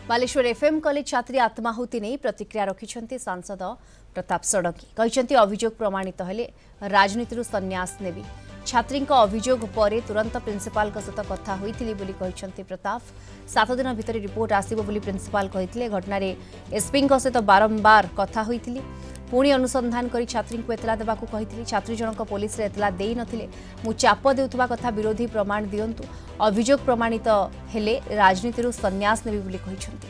Baleshwar FM college छात्री आत्माहुति नहीं प्रतिक्रिया रखिंट सांसद प्रताप षडंगी कहते अभियोग प्रमाणित हेले राजनीति संन्यास नेबी छात्री अभियोग पर तुरंत प्रिंसिपाल सहित कथा होती कहते प्रताप 7 दिन भितर रिपोर्ट आसब प्रिंसिपाल कहते घटना एसपी सहित बारंबार कथा होती पुणी अनुसंधान कर छात्री को एतला देवाक कही छात्री जनक पुलिस एतला दे नथिले मु चाप देउथबा कथा विरोधी प्रमाण दियंतु अभियोग प्रमाणित हेले राजनीति संन्यास नेबी बोली कहिसंती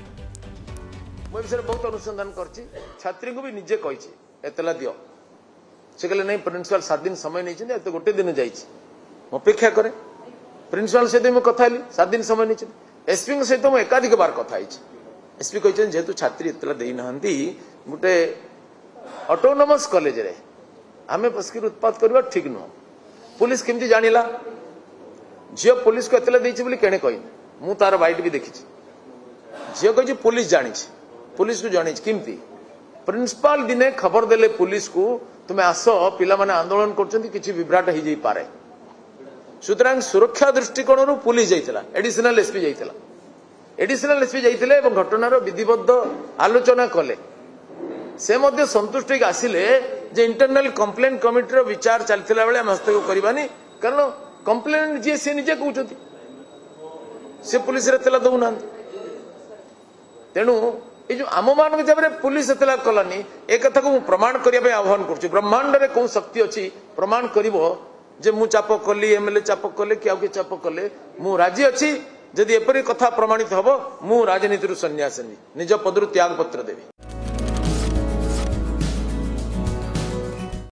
मैं विषय बहुत अनुसंधान करछि छात्री को भी निजे कहिछि एतला दियो से कहले नहीं प्रिंसिपल 7 दिन समय नहीं छिन तो गोटे दिन जाइछि अपेक्षा करे प्रिंसिपल सहित मैं कथा हेली 7 दिन समय नहीं छिन एसपी सहित मैं एकाधिक बार कथा हिछि एसपी कहिछन जेतु छात्री एतला देई नहंती गोटे ऑटोनोमस कॉलेज रे आमे बसकी उत्पाद करबा ठीक न पुलिस केमती जानिला झियो पुलिस को एतला देछि बोली केने कहि मु तार बाइट भी देखिछि झियो कहि पुलिस जानिछि पुलिस को जानिछि केमती प्रिंसिपल दिने खबर देले पुलिस को तुमे आस पिला माने आंदोलन करछन्ती किछि विभ्राट हो जाई पारे सुतरां सुरक्षा दृष्टिकोण पुलिस जाइतला एडिशनल एसपी जाइतला एडिशनल एसपी जाइतले एवं घटनार विधिबद्ध आलोचना कले से मध्य संतुष्ट आसिले जे इंटरनल कंप्लेन कमिटी विचार चलता बेले आम हस्तक्षेप करवानी कारण कंप्लेन जी सी निजे कहते से पुलिस एतला दौना तेणु ये जो आम मान हिसाब से पुलिस एतला कलानी एक कथा को प्रमाण करने आह्वान कर ब्रह्मांड में कौन शक्ति अच्छी प्रमाण कर मु चाप कली एमएलए चाप कले कि आउ चाप कले मु राजी अच्छी जदि एपरी कथा प्रमाणित हम मु राजनीति संन्यास निज पदरु त्याग पत्र देवी।